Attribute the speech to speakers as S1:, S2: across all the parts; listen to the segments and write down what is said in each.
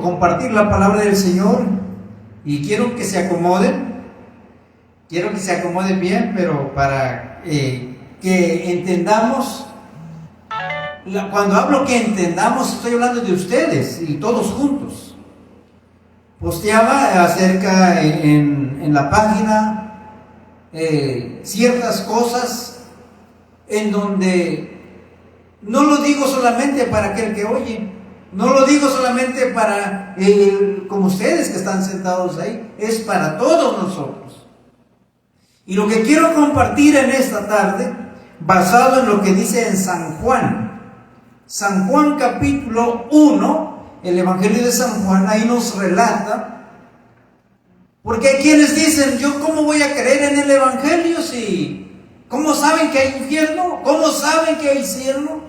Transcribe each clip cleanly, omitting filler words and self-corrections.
S1: compartir la palabra del Señor y quiero que se acomoden. Quiero que se acomoden bien, pero para que entendamos. Cuando hablo que entendamos, estoy hablando de ustedes y todos juntos. Posteaba acerca en la página ciertas cosas en donde no lo digo solamente para aquel que oye, no lo digo solamente para como ustedes que están sentados ahí, es para todos nosotros. Y lo que quiero compartir en esta tarde, basado en lo que dice en San Juan capítulo 1, el Evangelio de San Juan, ahí nos relata, porque hay quienes dicen, yo cómo voy a creer en el Evangelio si, ¿cómo saben que hay infierno? ¿Cómo saben que hay cielo?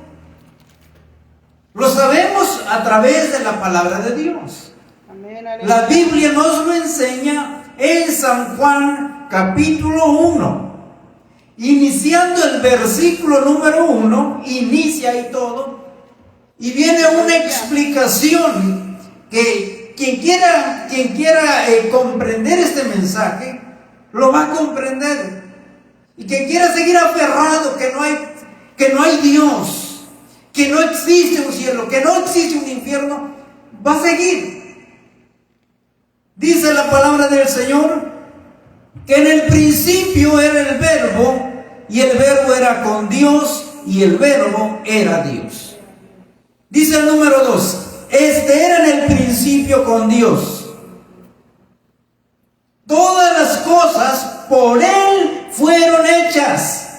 S1: Lo sabemos a través de la palabra de Dios. Amén, la Biblia nos lo enseña en San Juan capítulo 1, iniciando el versículo número 1, inicia ahí todo, y viene una explicación que quien quiera comprender este mensaje, lo va a comprender. Y quien quiera seguir aferrado que no hay Dios, que no existe un cielo, que no existe un infierno, va a seguir. Dice la palabra del Señor que en el principio era el Verbo, y el Verbo era con Dios, y el Verbo era Dios. Dice el número 2, este era en el principio con Dios. Todas las cosas por Él fueron hechas,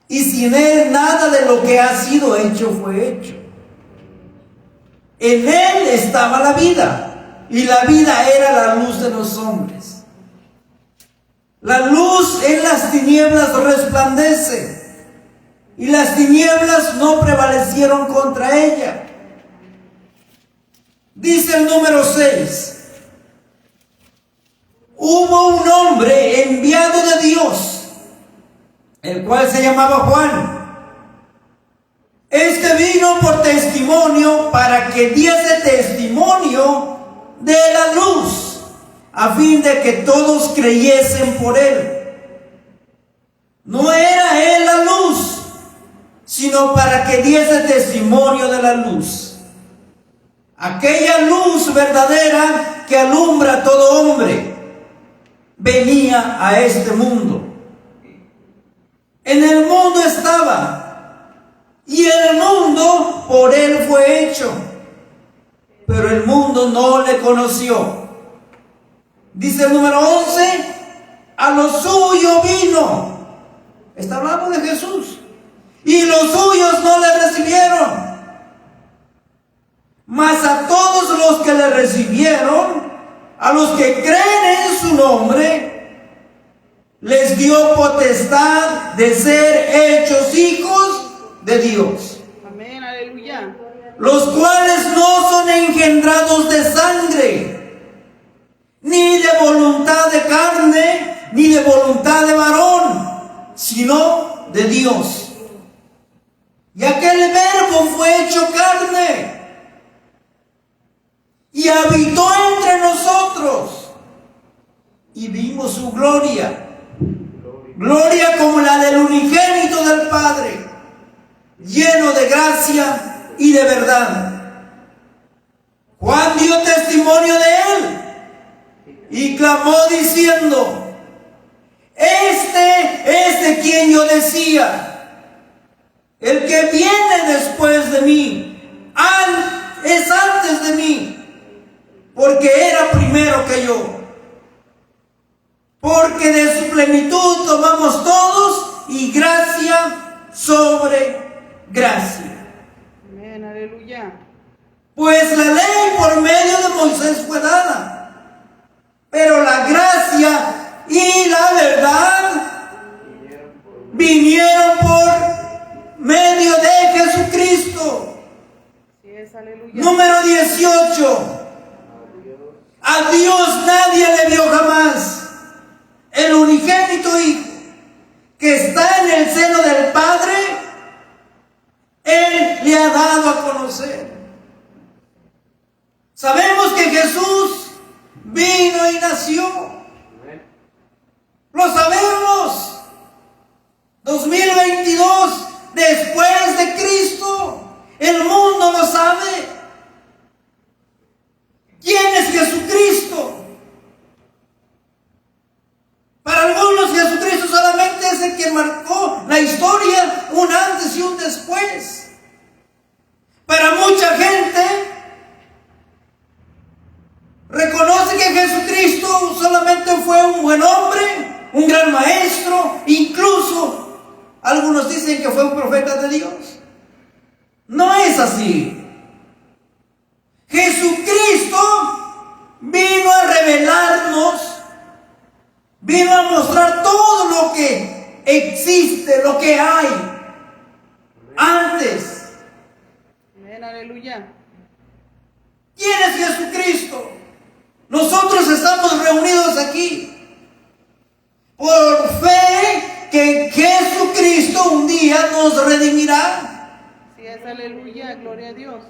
S1: y sin Él nada de lo que ha sido hecho fue hecho. En Él estaba la vida, y la vida era la luz de los hombres. La luz en las tinieblas resplandece, y las tinieblas no prevalecieron contra ella. Dice el número 6, hubo un hombre enviado de Dios, el cual se llamaba Juan. Este vino por testimonio, para que diese testimonio de la luz, a fin de que todos creyesen por él. No era él la luz, sino para que diese testimonio de la luz. Aquella luz verdadera que alumbra a todo hombre venía a este mundo. En el mundo estaba, y el mundo por él fue hecho, pero el mundo no le conoció. Dice el número 11, a lo suyo vino. Está hablando de Jesús. Y los suyos no le recibieron. Mas a todos los que le recibieron, a los que creen en su nombre, les dio potestad de ser hechos hijos de Dios.
S2: Amén, aleluya.
S1: Los cuales no son engendrados de sangre, ni de voluntad de carne, ni de voluntad de varón, sino de Dios. Y aquel Verbo fue hecho carne y habitó entre nosotros, y vimos su gloria, gloria como la del unigénito del Padre, lleno de gracia y de verdad. Juan dio testimonio de él y clamó diciendo, este es de quien yo decía, el que viene después de mí es antes de mí, porque era primero que yo. Porque de su plenitud tomamos todos, y gracia sobre gracia.
S2: Amén, aleluya.
S1: Pues la ley por medio de Moisés fue dada, pero la gracia y la verdad vinieron por medio de Jesucristo.
S2: Sí es, aleluya.
S1: Número 18. A Dios nadie le vio jamás. El unigénito Hijo, que está en el seno del Padre, Él le ha dado a conocer. Sabemos que Jesús vino y nació. Lo sabemos. 2022, después de Cristo, el mundo lo sabe. ¿Quién es Jesucristo? Para algunos Jesucristo solamente es el que marcó la historia, un antes y un después. Para mucha gente reconoce que Jesucristo solamente fue un buen hombre, un gran maestro, incluso algunos dicen que fue un profeta de Dios. No es así. Jesucristo vino a revelarnos, vino a mostrar todo lo que existe, lo que hay antes.
S2: Amén, aleluya.
S1: ¿Quién es Jesucristo? Nosotros estamos reunidos aquí por fe que Jesucristo un día nos redimirá.
S2: Así es, aleluya, gloria a Dios.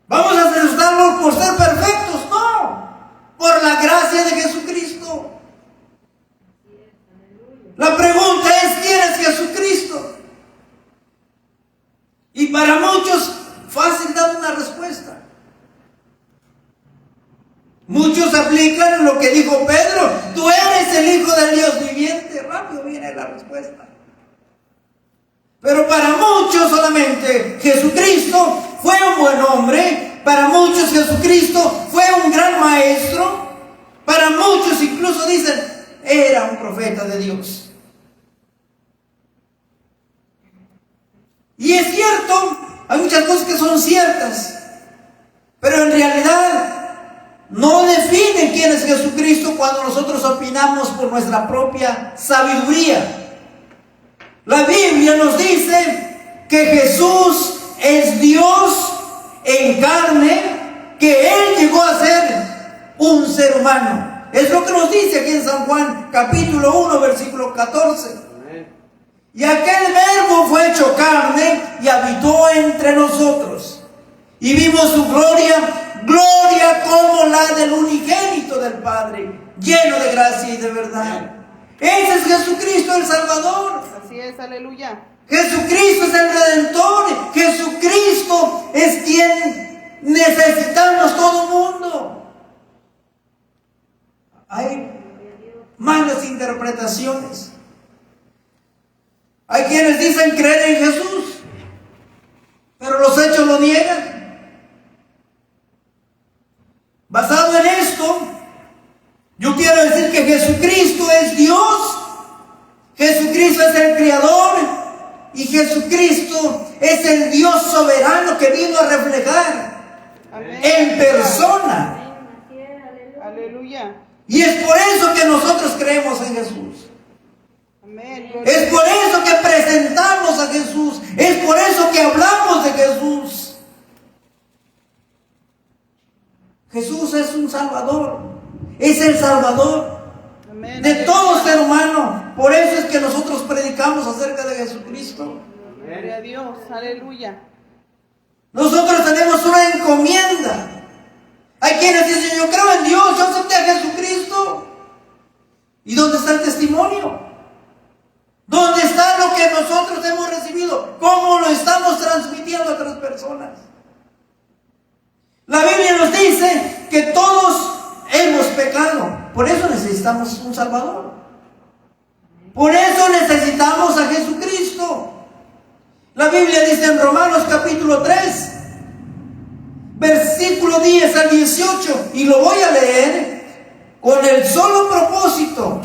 S1: ¿Vamos a asustarnos por ser perfectos? No, por la gracia de Jesucristo. La pregunta es, ¿quién es Jesucristo? Y para muchos, fácil dar una respuesta. Muchos aplican lo que dijo Pedro: tú eres el Hijo del Dios viviente. Rápido viene la respuesta. Pero para muchos solamente Jesucristo fue un buen hombre. Para muchos Jesucristo fue un gran maestro. Para muchos incluso dicen, era un profeta de Dios. Y es cierto, hay muchas cosas que son ciertas, pero en realidad no definen quién es Jesucristo cuando nosotros opinamos por nuestra propia sabiduría. La Biblia nos dice que Jesús es Dios en carne, que Él llegó a ser un ser humano. Es lo que nos dice aquí en San Juan, capítulo 1, versículo 14. Y aquel verbo fue hecho carne y habitó entre nosotros. Y vimos su gloria, gloria como la del unigénito del Padre, lleno de gracia y de verdad. Ese es Jesucristo el Salvador.
S2: Así es, aleluya.
S1: Jesucristo es el Redentor. Jesucristo es quien necesitamos todo el mundo. Hay malas interpretaciones. Hay quienes dicen creer en Jesús, pero los hechos lo niegan. Basado en esto, yo quiero decir que Jesucristo es Dios, Jesucristo es el Creador y Jesucristo es el Dios soberano que vino a reflejar en persona.
S2: Aleluya.
S1: Y es por eso que nosotros creemos en Jesús.
S2: Amén.
S1: Es por eso que presentamos a Jesús. Es por eso que hablamos de Jesús. Jesús es un Salvador. Es el Salvador de todo ser humano. Por eso es que nosotros predicamos acerca de Jesucristo.
S2: Gloria a Dios, aleluya.
S1: Nosotros tenemos una encomienda. Hay quienes dicen, yo creo en Dios, yo acepté a Jesucristo. ¿Y dónde está el testimonio? ¿Dónde está lo que nosotros hemos recibido? ¿Cómo lo estamos transmitiendo a otras personas? La Biblia nos dice que todos hemos pecado. Por eso necesitamos un Salvador. Por eso necesitamos a Jesucristo. La Biblia dice en Romanos capítulo 3, versículo 10 al 18, y lo voy a leer con el solo propósito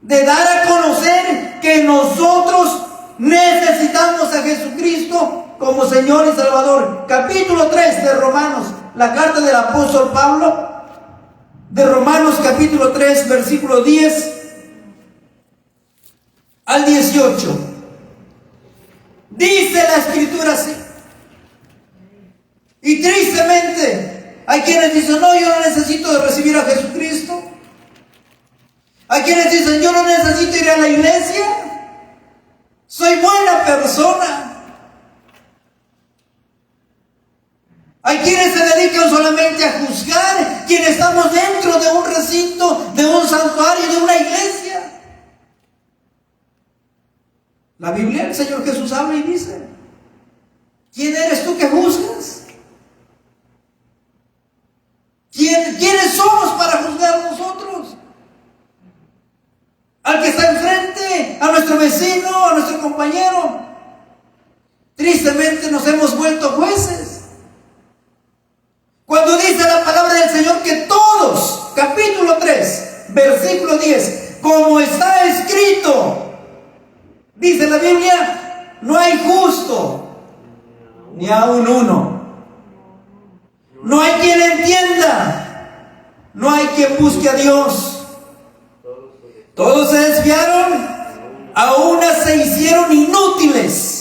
S1: de dar a conocer que nosotros necesitamos a Jesucristo como Señor y Salvador. Capítulo 3 de Romanos, la carta del apóstol Pablo, de Romanos capítulo 3, versículo 10 al 18. Dice la Escritura así. Y tristemente hay quienes dicen, no, yo no necesito de recibir a Jesucristo. Hay quienes dicen, yo no necesito ir a la iglesia, soy buena persona. Hay quienes se dedican solamente a juzgar, quienes estamos dentro de un recinto, de un santuario, de una iglesia. La Biblia, el Señor Jesús habla y dice: ¿quién eres tú que juzgas? ¿Quiénes somos para juzgar nosotros? Al que está enfrente, a nuestro vecino, a nuestro compañero. Tristemente nos hemos vuelto jueces. Cuando dice la palabra del Señor que todos, capítulo 3, versículo 10, como está escrito, dice la Biblia, no hay justo, ni aun uno. No hay quien entienda, no hay quien busque a Dios. Todos se desviaron, a una se hicieron inútiles.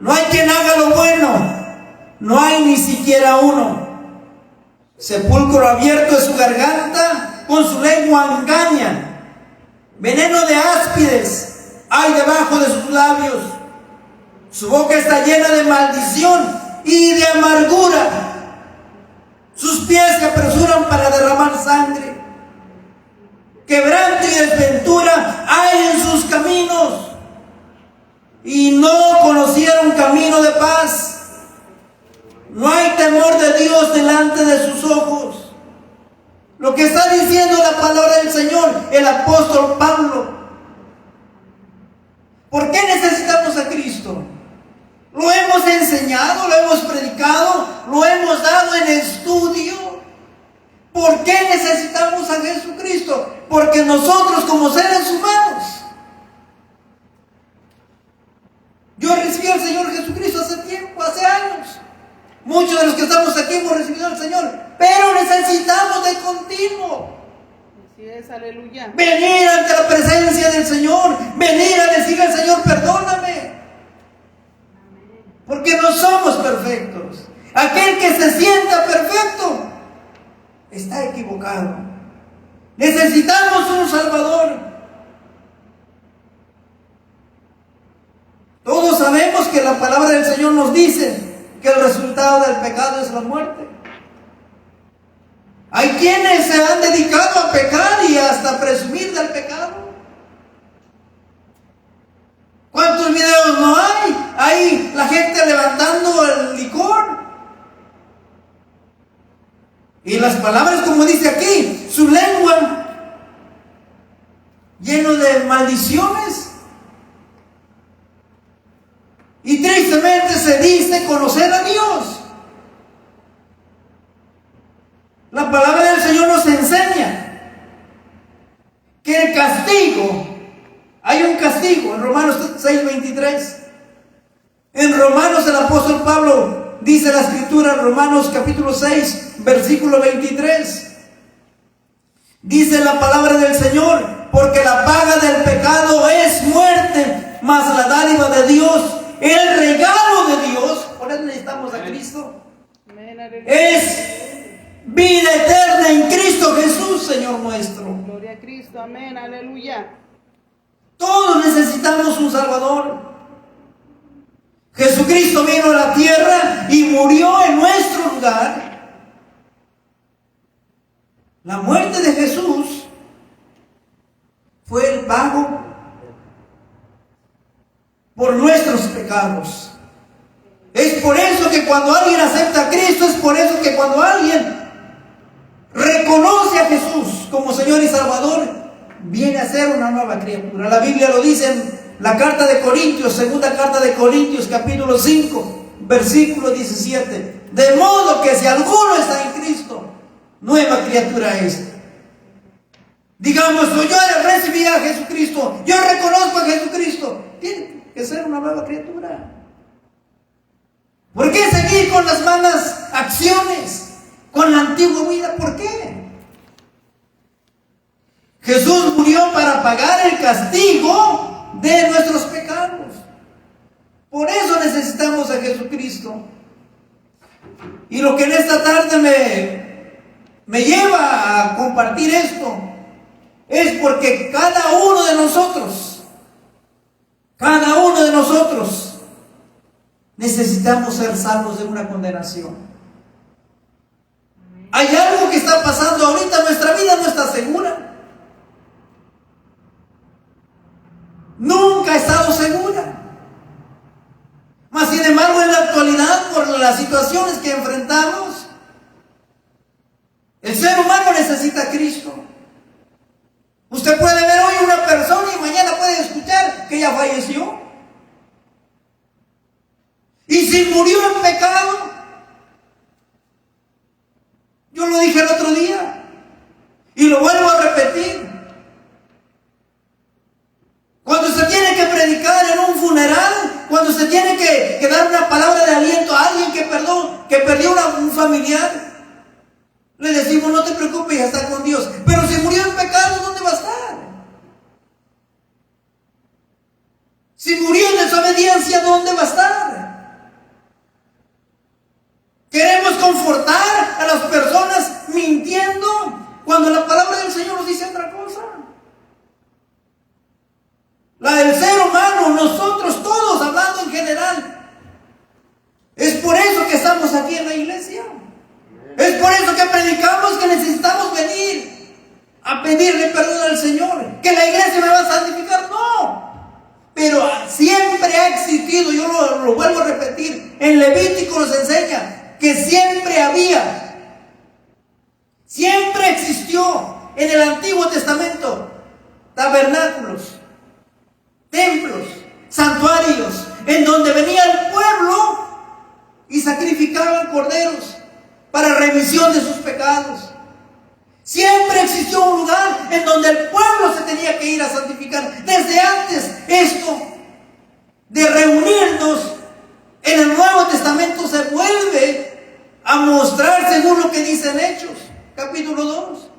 S1: No hay quien haga lo bueno, no hay ni siquiera uno. Sepulcro abierto es su garganta, con su lengua engañan. Veneno de áspides hay debajo de sus labios. Su boca está llena de maldición y de amargura. Sus pies se apresuran para derramar sangre. Quebranto y desventura hay en sus caminos, y no conocieron camino de paz. No hay temor de Dios delante de sus ojos. Lo que está diciendo la palabra del Señor, el apóstol Pablo. ¿Por qué necesitamos a Cristo? Lo hemos enseñado, lo hemos predicado, lo hemos dado en estudio. ¿Por qué necesitamos a Jesucristo? Porque nosotros como seres humanos, yo recibí al Señor Jesucristo hace tiempo, hace años. Muchos de los que estamos aquí hemos recibido al Señor, pero necesitamos de continuo.
S2: Así es, aleluya.
S1: Venir ante la presencia del Señor, venir a decirle al Señor: perdóname. Porque no somos perfectos. Aquel que se sienta perfecto está equivocado. Necesitamos un Salvador. Todos sabemos que la palabra del Señor nos dice que el resultado del pecado es la muerte. Hay quienes se han dedicado a pecar y hasta presumir del pecado. ¿Cuántos videos no hay? Hay la gente levantando el licor. Y las palabras, como dice aquí, su lengua lleno de maldiciones. Y tristemente se dice conocer a Dios. La palabra del Señor nos enseña que el castigo, hay un castigo en Romanos 6:23. En Romanos el apóstol Pablo dice la escritura, Romanos capítulo 6, versículo 23. Dice la palabra del Señor: porque la paga del pecado es muerte, mas la dádiva de Dios, el regalo de Dios, por eso necesitamos a Cristo, es vida eterna en Cristo Jesús, Señor nuestro.
S2: Gloria a Cristo, amén, aleluya.
S1: Todos necesitamos un Salvador. Jesucristo vino a la tierra y murió en nuestro lugar. La muerte de Jesús fue el pago por nuestros pecados. Es por eso que cuando alguien acepta a Cristo, es por eso que cuando alguien reconoce a Jesús como Señor y Salvador, viene a ser una nueva criatura. La Biblia lo dice en la carta de Corintios, segunda carta de Corintios, capítulo 5, versículo 17. De modo que si alguno está en Cristo, nueva criatura es. Digamos, yo recibí a Jesucristo, yo reconozco a Jesucristo, tiene que ser una nueva criatura. ¿Por qué seguir con las malas acciones, con la antigua vida? ¿Por qué? Jesús murió para pagar el castigo de nuestros pecados. Por eso necesitamos a Jesucristo. Y lo que en esta tarde me lleva a compartir esto es porque cada uno de nosotros necesitamos ser salvos de una condenación. Hay algo que está pasando ahorita, nuestra vida no está segura. Nunca ha estado segura. Mas sin embargo, en la actualidad, por las situaciones que enfrentamos, el ser humano necesita a Cristo. Usted puede ver hoy una persona y mañana puede escuchar que ya falleció. Y si murió en pecado, yo lo dije el otro día y lo vuelvo a repetir. Cuando se tiene que predicar en un funeral, cuando se tiene que dar una palabra de aliento a alguien que perdió un familiar, le decimos: no te preocupes, ya está con Dios. Pero si murió en pecado, ¿dónde va a estar? Si murió en desobediencia, ¿dónde va a estar? Queremos confortar a las personas mintiendo cuando la palabra del Señor nos dice otra cosa. La del ser humano, nosotros todos, hablando en general. Es por eso que estamos aquí en la iglesia. Es por eso que predicamos, que necesitamos venir a pedirle perdón al Señor. Que la iglesia me va a santificar, no. Pero siempre ha existido, yo lo vuelvo a repetir, en Levítico nos enseña que siempre existió en el Antiguo Testamento tabernáculos, templos, santuarios, en donde venía el pueblo y sacrificaban corderos para remisión de sus pecados. Siempre existió un lugar en donde el pueblo se tenía que ir a santificar. Desde antes, esto de reunirnos en el Nuevo Testamento se vuelve a mostrar según lo que dicen Hechos, capítulo 2.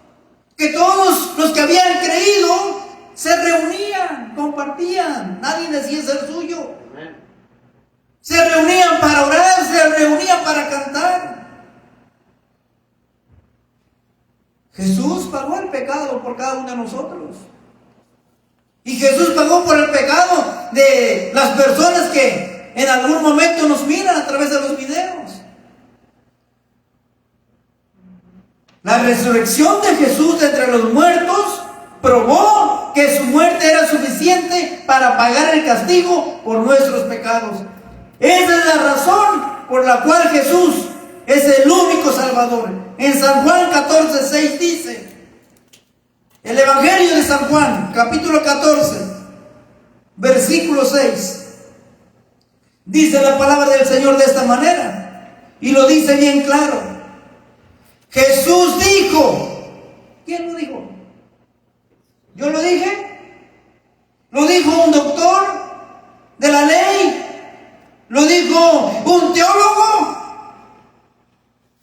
S1: Que todos los que habían creído se reunían, compartían, nadie decía ser suyo. Se reunían para orar, se reunían para cantar. Jesús pagó el pecado por cada uno de nosotros. Y Jesús pagó por el pecado de las personas que en algún momento nos miran a través de los videos. La resurrección de Jesús de entre los muertos probó que su muerte era suficiente para pagar el castigo por nuestros pecados. Esa es la razón por la cual Jesús es el único Salvador. En San Juan 14:6 dice, el Evangelio de San Juan, capítulo 14, versículo 6, dice la palabra del Señor de esta manera, y lo dice bien claro. Jesús dijo, ¿quién lo dijo? ¿Yo lo dije? ¿Lo dijo un doctor de la ley? ¿Lo dijo un teólogo?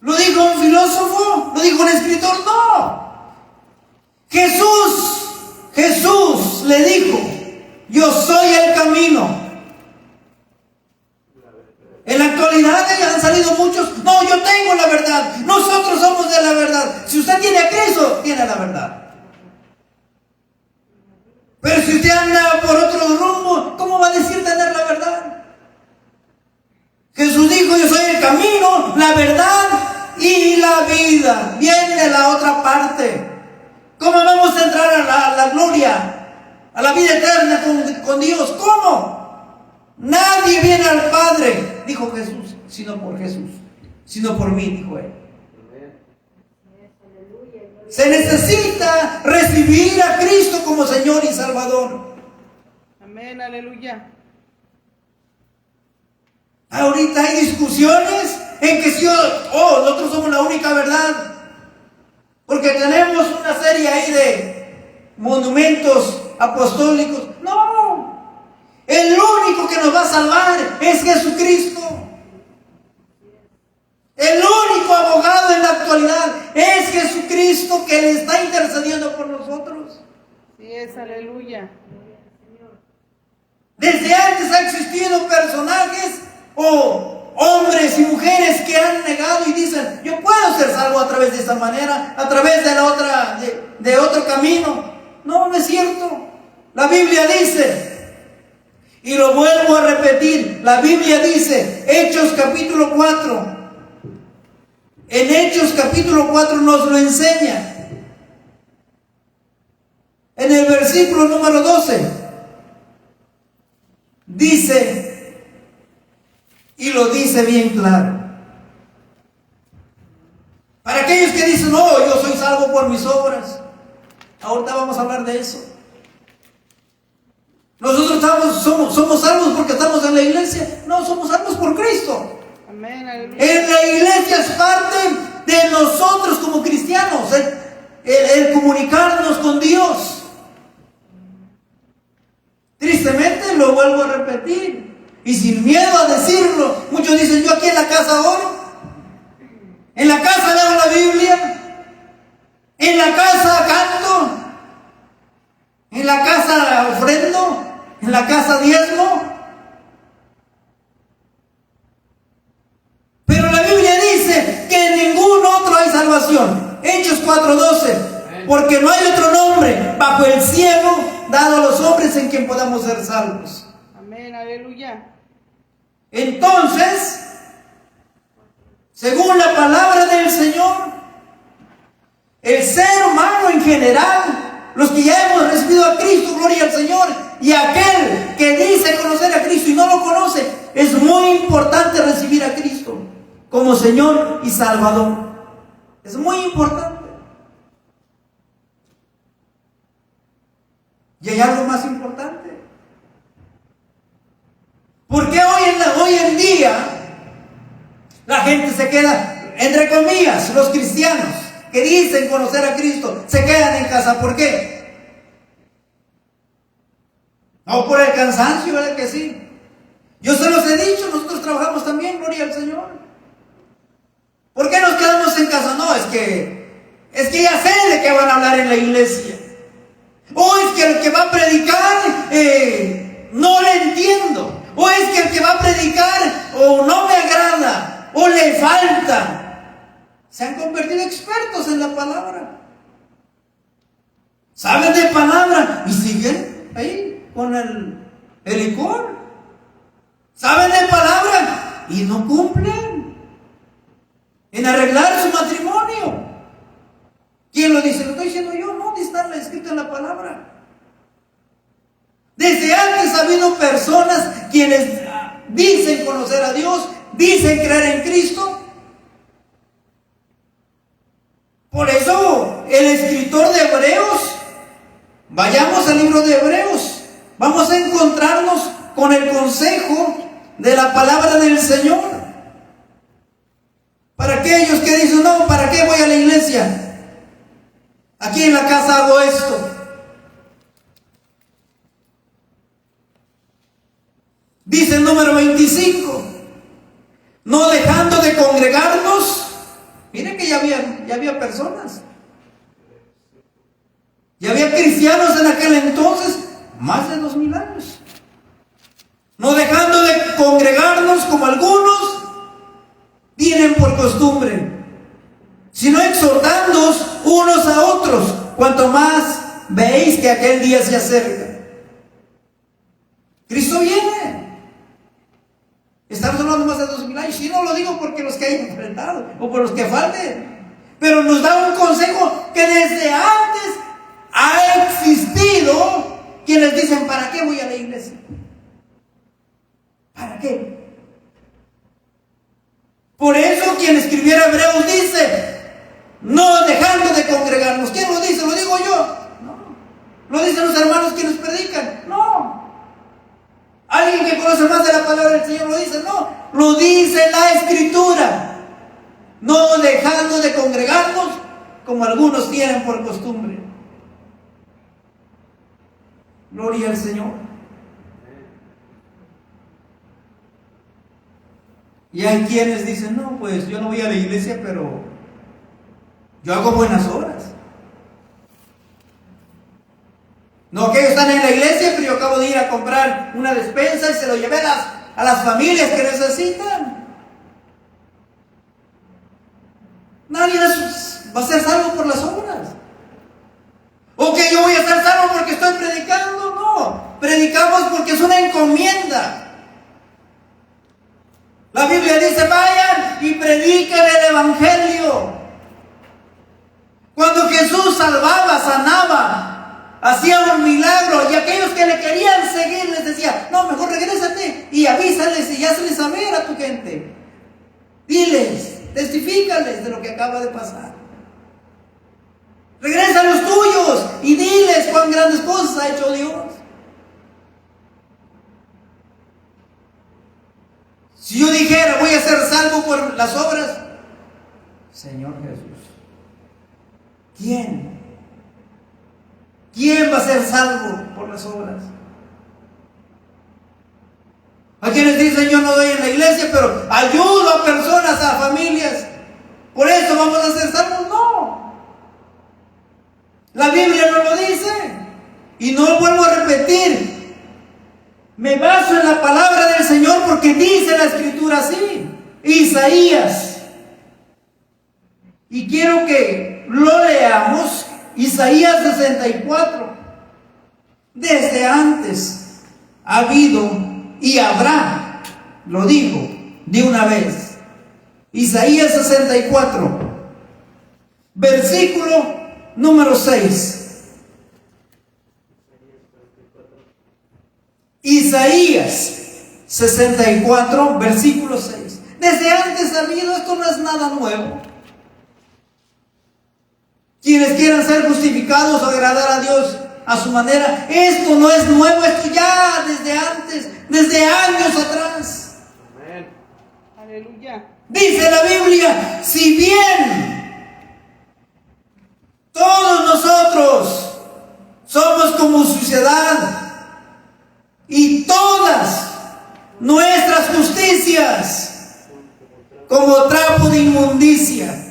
S1: ¿Lo dijo un filósofo? ¿Lo dijo un escritor? No. Jesús le dijo, yo soy el camino. En la actualidad han salido muchos, no, yo tengo la verdad, nosotros somos de la verdad. Si usted tiene a Cristo, tiene la verdad. Pero si usted anda por otro rumbo, ¿cómo va a decir tener la verdad? Jesús dijo, yo soy el camino, la verdad y la vida. Viene de la otra parte. ¿Cómo vamos a entrar a la gloria, a la vida eterna con Dios? ¿Cómo? Nadie viene al Padre, dijo Jesús, sino por Jesús, sino por mí, dijo él. Se necesita recibir a Cristo como Señor y Salvador.
S2: Amén, aleluya.
S1: Ahorita hay discusiones en que si nosotros somos la única verdad, porque tenemos una serie ahí de monumentos apostólicos. No, el único que nos va a salvar es Jesucristo. El único abogado en la actualidad es Jesucristo, que le está intercediendo por nosotros.
S2: Sí es, aleluya.
S1: Desde antes ha existido personajes o hombres y mujeres que han negado y dicen, yo puedo ser salvo a través de esta manera, a través de otro camino. No, no es cierto. La Biblia dice, Y lo vuelvo a repetir, la Biblia dice, Hechos capítulo 4, en Hechos capítulo 4 nos lo enseña. En el versículo número 12, dice, y lo dice bien claro. Para aquellos que dicen, no, yo soy salvo por mis obras. Ahorita vamos a hablar de eso. Nosotros somos salvos porque estamos en la iglesia. No, somos salvos por Cristo.
S2: Amén, aleluya.
S1: En la iglesia es parte de nosotros como cristianos, el comunicarnos con Dios. Tristemente lo vuelvo a repetir y sin miedo a decirlo. Muchos dicen, yo aquí en la casa oro, en la casa leo la Biblia, en la casa canto, en la casa ofrendo, en la casa diezmo. Pero la Biblia dice que en ningún otro hay salvación. Hechos 4:12, porque no hay otro nombre bajo el cielo dado a los hombres en quien podamos ser salvos.
S2: Amén, aleluya.
S1: Entonces, según la palabra del Señor, el ser humano en general, los que ya hemos recibido a Cristo, gloria al Señor, y aquel que dice conocer a Cristo y no lo conoce, es muy importante recibir a Cristo como Señor y Salvador. Es muy importante. Y hay algo más importante. Porque hoy en día la gente se queda, entre comillas, los cristianos que dicen conocer a Cristo, se quedan en casa. ¿Por qué? No por el cansancio, ¿verdad que sí? Yo se los he dicho, nosotros trabajamos también, gloria al Señor. ¿Por qué nos quedamos en casa? No, es que ya sé de qué van a hablar en la iglesia. O es que el que va a predicar no le entiendo. O es que el que va a predicar o no me agrada o le falta. Se han convertido expertos en la palabra. Saben de palabra y siguen ahí con el licor. Saben de palabra y no cumplen en arreglar su matrimonio. ¿Quién lo dice? Lo estoy diciendo yo. No, está escrito en la palabra. Desde antes ha habido personas quienes dicen conocer a Dios, dicen creer en Cristo. Por eso el escritor de Hebreos, vayamos al libro de Hebreos, vamos a encontrarnos con el consejo de la palabra del Señor. Para aquellos que dicen, no, ¿para qué voy a la iglesia? Aquí en la casa hago esto. Dice el número 25, no dejando de congregarnos. Miren que ya había personas. Ya había cristianos en aquel entonces, más de 2000 años. No dejando de congregarnos como algunos tienen por costumbre, sino exhortándoos unos a otros, cuanto más veis que aquel día se acerca. Cristo viene. Estamos hablando más de 2000 años. Y no lo digo porque los que hayan enfrentado o por los que falten, pero nos da un consejo que desde antes ha existido. Quienes dicen, ¿para qué voy a la iglesia? ¿Para qué? Por eso quien escribiera Hebreos dice, no dejando de congregarnos. ¿Quién lo dice? ¿Lo digo yo? No. ¿Lo dicen los hermanos quienes predican? No. ¿Alguien que conoce más de la palabra del Señor lo dice? No. Lo dice la Escritura. No dejando de congregarnos como algunos tienen por costumbre. Gloria al Señor. Y hay quienes dicen, no, pues yo no voy a la iglesia, pero yo hago buenas obras. No, que ellos están en la iglesia, pero yo acabo de ir a comprar una despensa y se lo llevé a las familias que necesitan. Nadie va a ser salvo por las obras. O que yo voy a ser salvo porque estoy predicando. No, predicamos porque es una encomienda salvaba, sanaba, hacía un milagro, y aquellos que le querían seguir les decía: no, mejor regrésate y avísales y hazles saber a tu gente. Diles, testifícales de lo que acaba de pasar. Regresa a los tuyos y diles cuán grandes cosas ha hecho Dios. Si yo dijera: voy a ser salvo por las obras, Señor Jesús, ¿quién va a ser salvo por las obras? Hay quienes dicen: yo no doy en la iglesia, pero ayudo a personas, a familias, por eso vamos a ser salvos. No, la Biblia no lo dice. Y no vuelvo a repetir, me baso en la palabra del Señor, porque dice la Escritura así, Isaías. Y quiero que lo leamos, Isaías 64. Desde antes ha habido y habrá, lo digo de una vez. Isaías 64, versículo número 6. Isaías 64, versículo 6. Desde antes ha habido, esto no es nada nuevo. Quienes quieran ser justificados o agradar a Dios a su manera, esto no es nuevo, esto ya desde antes, desde años atrás.
S2: Amén. Aleluya.
S1: Dice la Biblia: si bien todos nosotros somos como suciedad, y todas nuestras justicias como trapo de inmundicia,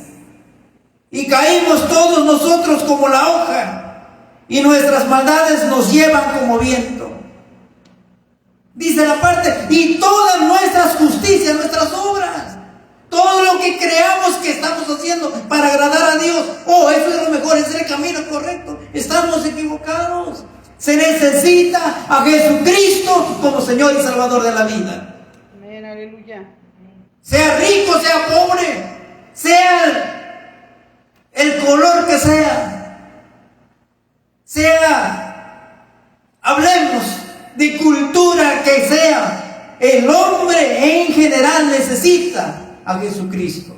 S1: y caímos todos nosotros como la hoja, y nuestras maldades nos llevan como viento. Dice la parte: y todas nuestras justicias, nuestras obras, todo lo que creamos que estamos haciendo para agradar a Dios, eso es lo mejor, es el camino correcto, estamos equivocados. Se necesita a Jesucristo como Señor y Salvador de la vida.
S2: Amén, aleluya.
S1: Sea rico, sea pobre, sea el color que hablemos de cultura que sea, el hombre en general necesita a Jesucristo.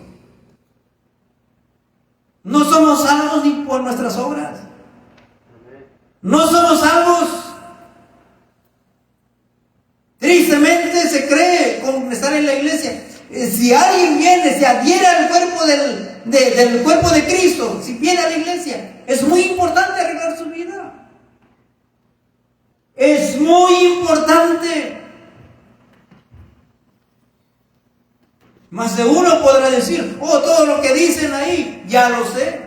S1: No somos salvos ni por nuestras obras. No somos salvos. Tristemente se cree con estar en la iglesia. Si alguien viene, se adhiere al cuerpo del cuerpo de Cristo, si viene a la iglesia, es muy importante arreglar su vida. Es muy importante. Más de uno podrá decir: todo lo que dicen ahí, ya lo sé.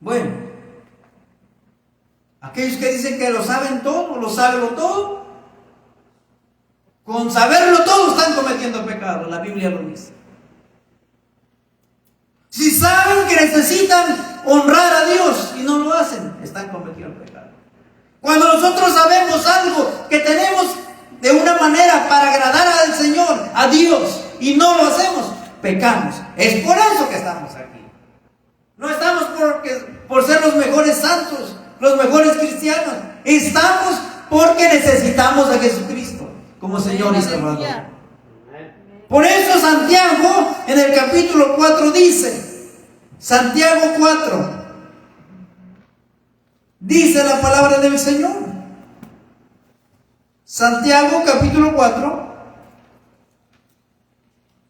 S1: Bueno, aquellos que dicen que lo saben todo, lo saben todo, con saberlo todo están cometiendo pecado, la Biblia lo dice. Si saben que necesitan honrar a Dios y no lo hacen, están cometiendo pecado. Cuando nosotros sabemos algo que tenemos de una manera para agradar al Señor, a Dios, y no lo hacemos, pecamos. Es por eso que estamos aquí. No estamos por ser los mejores santos, los mejores cristianos. Estamos porque necesitamos a Jesucristo como Señor y Salvador. Por eso Santiago en el capítulo 4 dice, Santiago 4, dice la palabra del Señor. Santiago capítulo 4,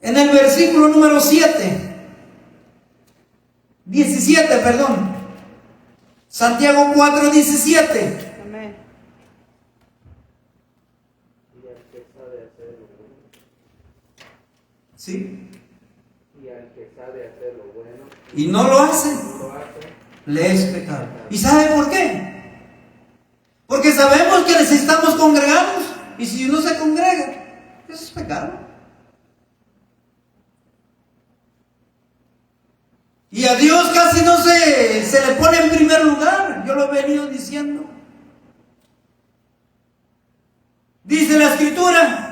S1: en el versículo número 17, perdón. Santiago 4, 17.
S2: Amén.
S1: ¿Sí?
S3: Y al que sabe hacer lo bueno
S1: Y no lo hace,
S3: no lo hace,
S1: le es pecado. ¿Y sabe por qué? Porque sabemos que necesitamos congregarnos. Y si no se congrega, eso es pecado. Y a Dios casi no se le pone en primer lugar. Yo lo he venido diciendo. Dice la Escritura: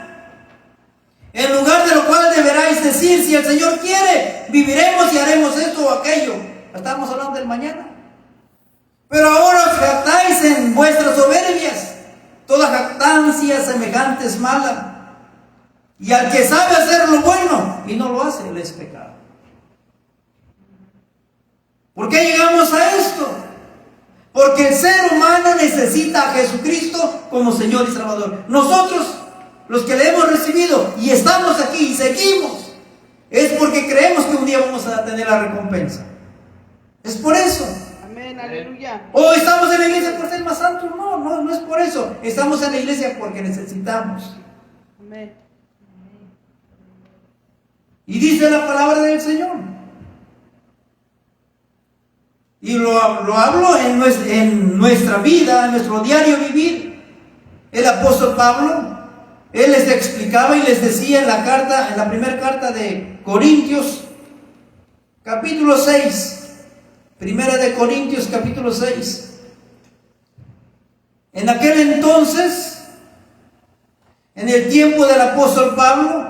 S1: en lugar de lo cual deberáis decir, si el Señor quiere, viviremos y haremos esto o aquello. Estamos hablando del mañana. Pero ahora os jactáis en vuestras soberbias. Toda jactancia semejante es mala. Y al que sabe hacer lo bueno y no lo hace, le es pecado. ¿Por qué llegamos a esto? Porque el ser humano necesita a Jesucristo como Señor y Salvador. Nosotros, los que le hemos recibido y estamos aquí y seguimos, es porque creemos que un día vamos a tener la recompensa. Es por eso.
S2: Amén, aleluya.
S1: ¿O estamos en la iglesia por ser más santos? No es por eso. Estamos en la iglesia porque necesitamos.
S2: Amén.
S1: Y dice la palabra del Señor. Y lo hablo en nuestra vida, en nuestro diario vivir. El apóstol Pablo, él les explicaba y les decía en la primera carta de Corintios, capítulo 6. Primera de Corintios, capítulo 6. En aquel entonces, en el tiempo del apóstol Pablo,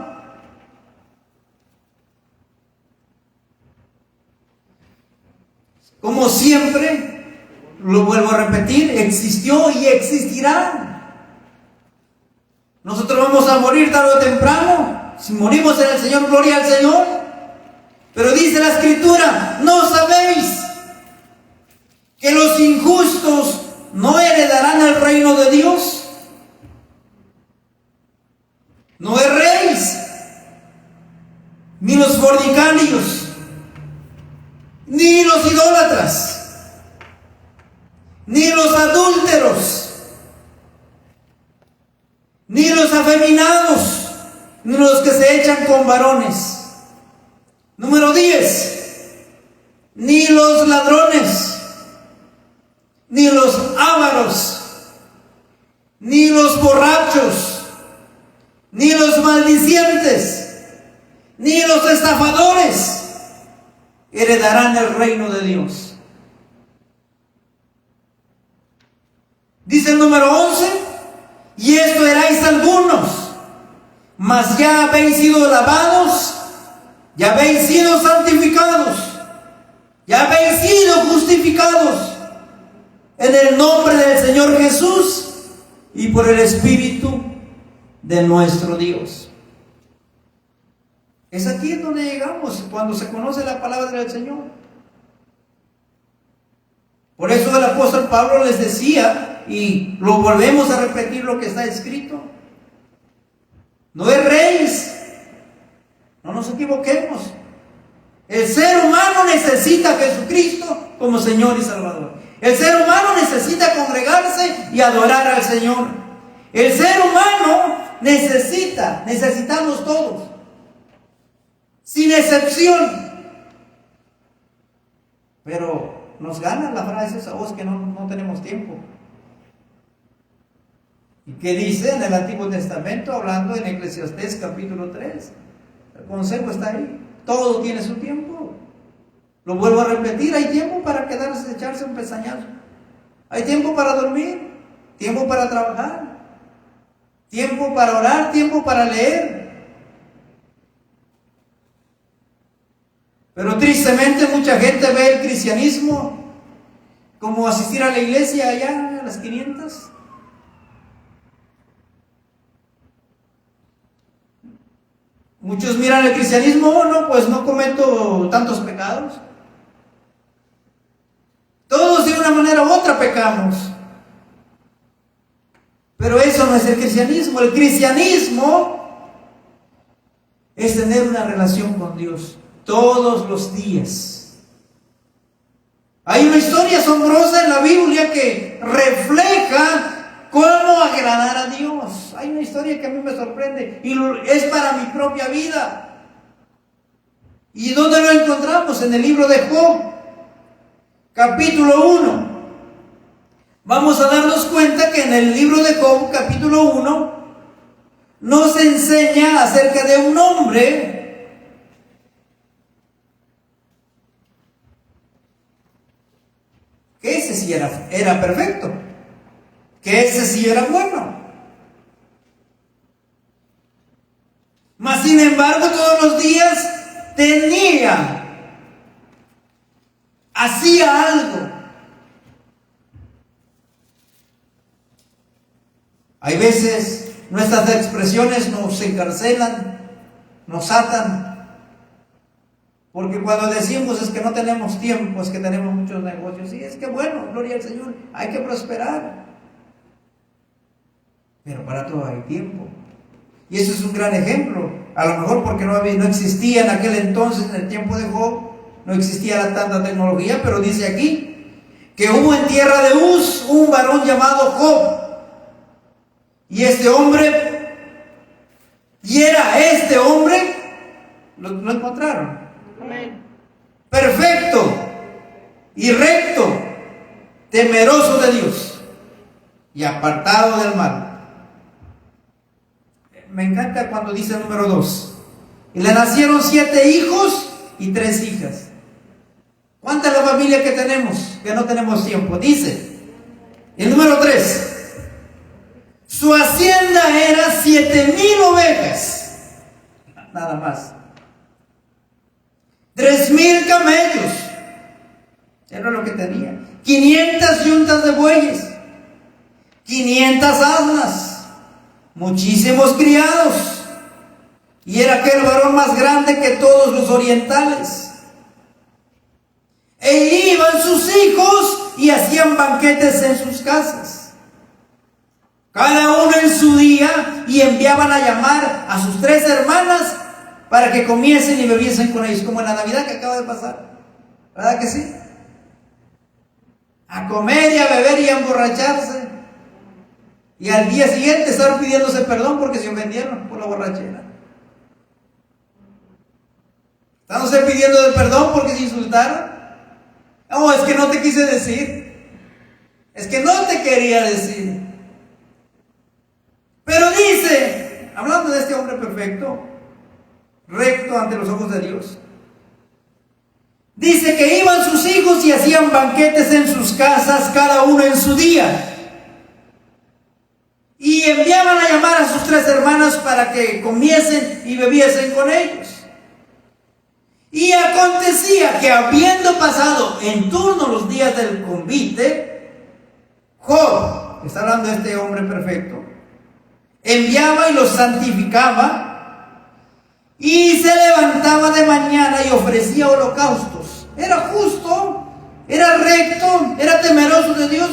S1: como siempre, lo vuelvo a repetir, existió y existirá. Nosotros vamos a morir tarde o temprano. Si morimos en el Señor, gloria al Señor. Pero dice la Escritura, ¿no sabéis que los injustos no heredarán el reino de Dios? No erréis, ni los fornicarios, ni los idólatras, ni los adúlteros, ni los afeminados, ni los que se echan con varones. Número 10, ni los ladrones, ni los ávaros, ni los borrachos, ni los maldicientes, ni los estafadores heredarán el reino de Dios. Dice el número 11, y esto erais algunos, mas ya habéis sido lavados, ya habéis sido santificados, ya habéis sido justificados en el nombre del Señor Jesús y por el Espíritu de nuestro Dios. Es aquí en donde llegamos cuando se conoce la palabra del Señor. Por eso el apóstol Pablo les decía, y lo volvemos a repetir lo que está escrito: no erréis, no nos equivoquemos. El ser humano necesita a Jesucristo como Señor y Salvador. El ser humano necesita congregarse y adorar al Señor. El ser humano necesitamos todos, sin excepción. Pero nos gana la frase esa voz que no tenemos tiempo. ¿Y qué dice en el Antiguo Testamento, hablando en Eclesiastés capítulo 3? El consejo está ahí. Todo tiene su tiempo. Lo vuelvo a repetir, hay tiempo para quedarse, echarse un pestañazo. Hay tiempo para dormir, tiempo para trabajar, tiempo para orar, tiempo para leer. Pero tristemente mucha gente ve el cristianismo como asistir a la iglesia allá a las 500. Muchos miran el cristianismo, no, pues no cometo tantos pecados. Todos de una manera u otra pecamos. Pero eso no es el cristianismo. El cristianismo es tener una relación con Dios todos los días. Hay una historia asombrosa en la Biblia que refleja cómo agradar a Dios. Hay una historia que a mí me sorprende y es para mi propia vida. ¿Y dónde lo encontramos? En el libro de Job, capítulo 1. Vamos a darnos cuenta que en el libro de Job, capítulo 1, nos enseña acerca de un hombre que ese sí era perfecto, que ese sí era bueno. Mas sin embargo todos los días hacía algo Hay veces nuestras expresiones nos encarcelan, nos atan. Porque cuando decimos es que no tenemos tiempo, es que tenemos muchos negocios. Sí, es que bueno, gloria al Señor, hay que prosperar. Pero para todo hay tiempo. Y eso es un gran ejemplo. A lo mejor porque no existía en aquel entonces, en el tiempo de Job, no existía tanta tecnología, pero dice aquí que hubo en tierra de Uz un varón llamado Job. Y este hombre, lo encontraron.
S2: Amén.
S1: Perfecto y recto, temeroso de Dios y apartado del mal. Me encanta cuando dice el número 2. Y le nacieron 7 hijos y 3 hijas. ¿Cuánta es la familia que tenemos? Que no tenemos tiempo. Dice, el número 3. Su hacienda era 7,000 ovejas. Nada más. 3,000 camellos. Era lo que tenía. 500 yuntas de bueyes. 500 asnas. Muchísimos criados. Y era aquel varón más grande que todos los orientales. E iban sus hijos y hacían banquetes en sus casas, cada uno en su día, y enviaban a llamar a sus 3 hermanas para que comiesen y bebiesen con ellos, como en la Navidad que acaba de pasar. ¿Verdad que sí? A comer y a beber y a emborracharse. Y al día siguiente estar pidiéndose perdón porque se ofendieron por la borrachera. Estándose pidiendo de perdón porque se insultaron. No, es que no te quise decir. Es que no te quería decir. Pero dice, hablando de este hombre perfecto, recto ante los ojos de Dios, dice que iban sus hijos y hacían banquetes en sus casas, cada uno en su día. Y enviaban a llamar a sus 3 hermanas para que comiesen y bebiesen con ellos. Y acontecía que, habiendo pasado en turno los días del convite, Job, está hablando de este hombre perfecto, enviaba y los santificaba, y se levantaba de mañana y ofrecía holocaustos. Era justo, era recto, era temeroso de Dios.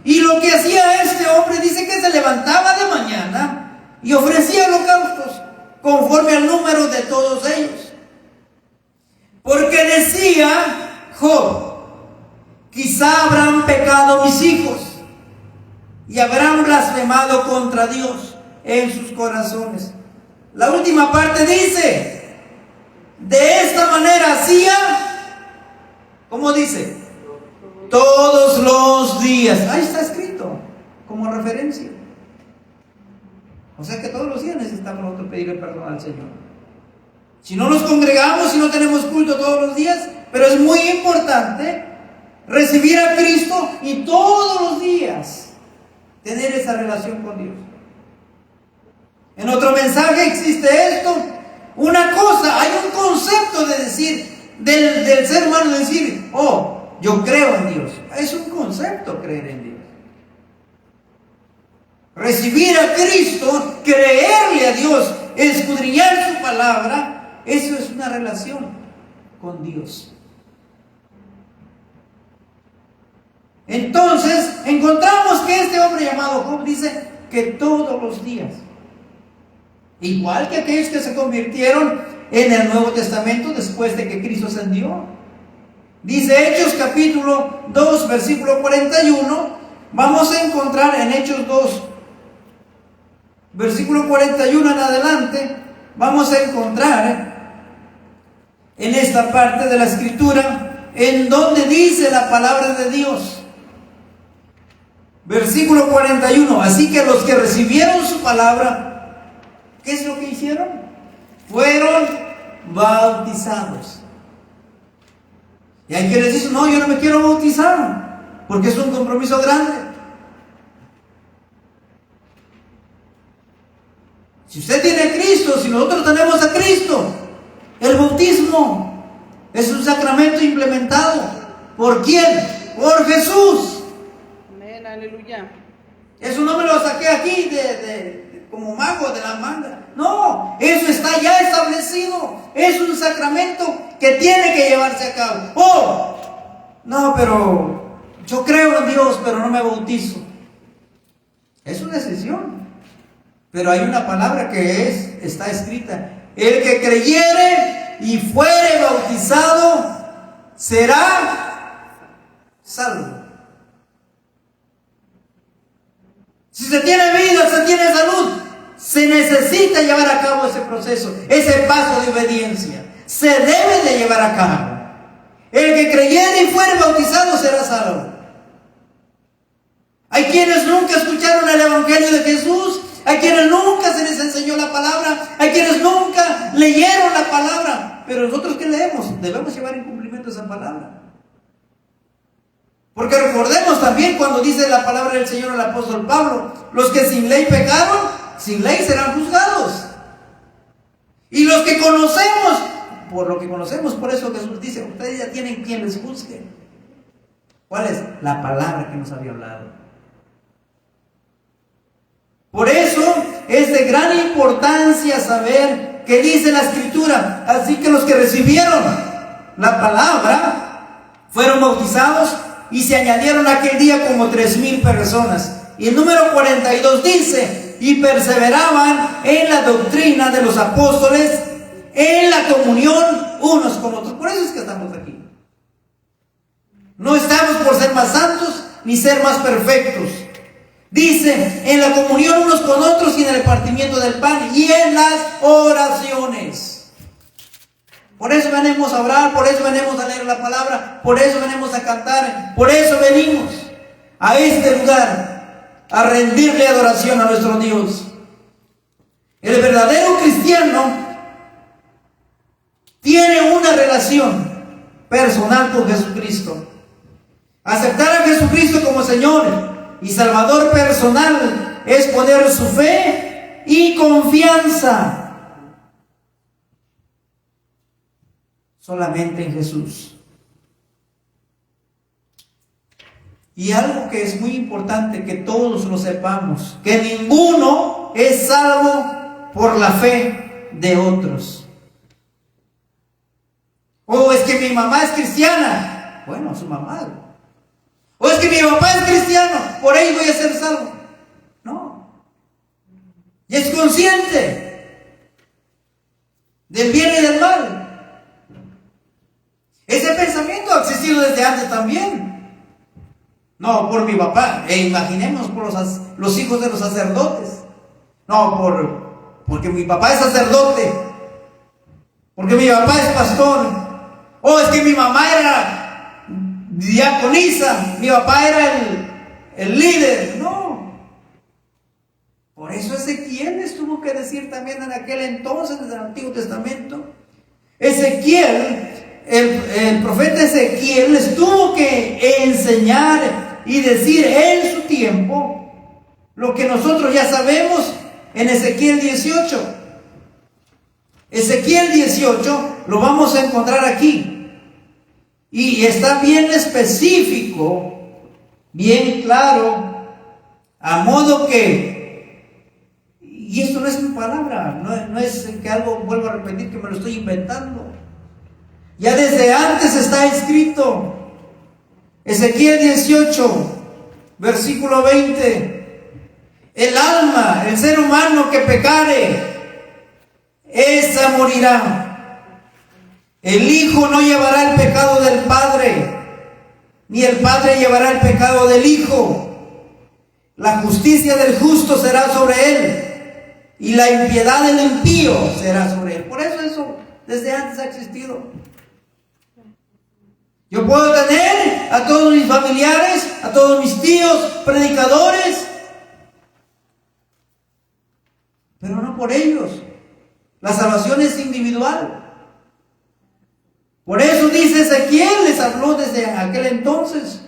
S1: Y lo que hacía este hombre, dice que se levantaba de mañana y ofrecía holocaustos conforme al número de todos ellos. Porque decía Job, quizá habrán pecado mis hijos y habrán blasfemado contra Dios en sus corazones. La última parte dice, de esta manera hacía, ¿cómo dice? Todos los días. Ahí está escrito como referencia. O sea que todos los días necesitamos nosotros pedirle perdón al Señor. Si no nos congregamos, si no tenemos culto todos los días, pero es muy importante recibir a Cristo y todos los días tener esa relación con Dios. En otro mensaje existe esto. Una cosa, hay un concepto de decir, del ser humano, de decir, oh, yo creo en Dios. Es un concepto creer en Dios. Recibir a Cristo, creerle a Dios, escudriñar su palabra, eso es una relación con Dios. Entonces, encontramos que este hombre llamado Job dice que todos los días, igual que aquellos que se convirtieron en el Nuevo Testamento después de que Cristo ascendió. Dice Hechos capítulo 2, versículo 41, vamos a encontrar en Hechos 2, versículo 41 en adelante, vamos a encontrar en esta parte de la escritura en donde dice la palabra de Dios. Versículo 41, así que los que recibieron su palabra, ¿qué es lo que hicieron? Fueron bautizados. Y hay quienes dicen, no, yo no me quiero bautizar, porque es un compromiso grande. Si usted tiene a Cristo, si nosotros tenemos a Cristo, el bautismo es un sacramento implementado. ¿Por quién? Por Jesús.
S2: Amén, aleluya.
S1: Eso no me lo saqué aquí como mago de la manga. No, eso está ya establecido. Es un sacramento que tiene que llevarse a cabo. Oh, no, pero yo creo en Dios, pero no me bautizo. Es una decisión. Pero hay una palabra que está escrita: el que creyere y fuere bautizado será salvo. Si se tiene vida, se tiene salud, se necesita llevar a cabo ese proceso, ese paso de obediencia. Se debe de llevar a cabo. El que creyere y fuere bautizado será salvo. Hay quienes nunca escucharon el Evangelio de Jesús. Hay quienes nunca se les enseñó la palabra. Hay quienes nunca leyeron la palabra. Pero nosotros, ¿qué leemos? Debemos llevar en cumplimiento esa palabra. Porque recordemos también cuando dice la palabra del Señor al apóstol Pablo: los que sin ley pecaron, sin ley serán juzgados. Y los que conocemos, por lo que conocemos, por eso Jesús dice: ustedes ya tienen quien les juzgue. ¿Cuál es? La palabra que nos había hablado. Por eso es de gran importancia saber qué dice la Escritura. Así que los que recibieron la palabra fueron bautizados, y se añadieron aquel día como 3,000 personas. Y el número 42 dice: y perseveraban en la doctrina de los apóstoles, en la comunión unos con otros. Por eso es que estamos aquí. No estamos por ser más santos ni ser más perfectos. Dice: en la comunión unos con otros, y en el partimiento del pan, y en las oraciones. Por eso venimos a orar, por eso venimos a leer la palabra, por eso venimos a cantar, por eso venimos a este lugar a rendirle adoración a nuestro Dios. El verdadero cristiano tiene una relación personal con Jesucristo. Aceptar a Jesucristo como Señor y Salvador personal es poner su fe y confianza solamente en Jesús. Y algo que es muy importante que todos lo sepamos: que ninguno es salvo por la fe de otros. O es que mi mamá es cristiana. Bueno, su mamá. O es que mi papá es cristiano, por ahí voy a ser salvo. No. Y es consciente del bien y del mal. Ese pensamiento ha existido desde antes también. No, por mi papá. Imaginemos por los hijos de los sacerdotes. No, porque mi papá es sacerdote. Porque mi papá es pastor. O es que mi mamá era diaconisa. Mi papá era el líder. No. Por eso Ezequiel les tuvo que decir también en aquel entonces, desde el Antiguo Testamento. El profeta Ezequiel les tuvo que enseñar y decir en su tiempo lo que nosotros ya sabemos en Ezequiel 18. Ezequiel 18 lo vamos a encontrar aquí. Y está bien específico, bien claro, a modo que, y esto no es mi palabra, no es que algo, vuelvo a repetir, que me lo estoy inventando. Ya desde antes está escrito. Ezequiel 18, versículo 20. El alma, el ser humano que pecare, esa morirá. El hijo no llevará el pecado del padre, ni el padre llevará el pecado del hijo. La justicia del justo será sobre él, y la impiedad del impío será sobre él. Por eso desde antes ha existido. Yo puedo tener a todos mis familiares, a todos mis tíos, predicadores, pero no por ellos. La salvación es individual. Por eso dice Ezequiel, les habló desde aquel entonces.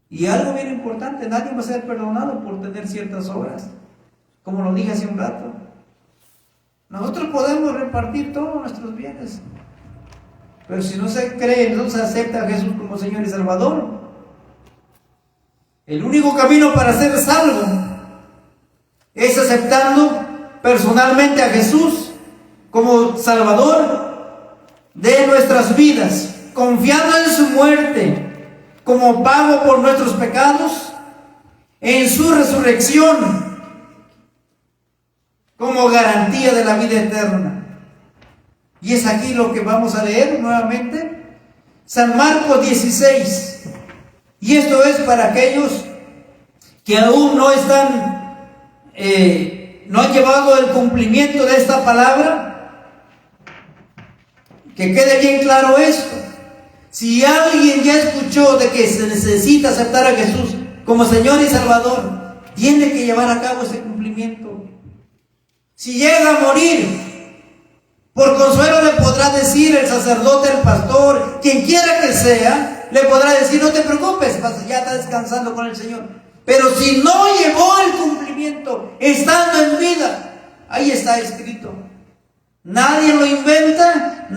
S1: Y algo bien importante: nadie va a ser perdonado por tener ciertas obras, como lo dije hace un rato. Nosotros podemos repartir todos nuestros bienes, pero si no se cree, no se acepta a Jesús como Señor y Salvador, El único camino para ser salvo es aceptando personalmente a Jesús como Salvador de nuestras vidas, confiando en su muerte como pago por nuestros pecados, en su resurrección como garantía de la vida eterna. Y es aquí lo que vamos a leer nuevamente, San Marcos 16. Y esto es para aquellos que aún no están, no han llevado el cumplimiento de esta palabra. Que quede bien claro esto. Si alguien ya escuchó de que se necesita aceptar a Jesús como Señor y Salvador, tiene que llevar a cabo ese cumplimiento. Si llega a morir, por consuelo le podrá decir el sacerdote, el pastor, quien quiera que sea, le podrá decir: no te preocupes, ya está descansando con el Señor. Pero si no llevó el cumplimiento estando en vida, ahí está escrito. Nadie lo inventa,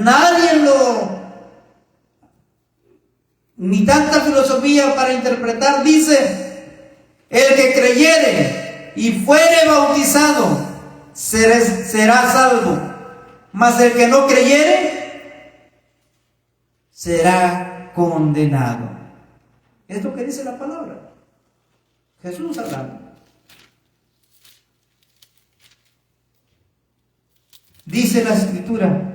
S1: ni tanta filosofía para interpretar. Dice: el que creyere y fuere bautizado será salvo. Mas el que no creyere será condenado. Es lo que dice la palabra. Jesús hablando. Dice la Escritura.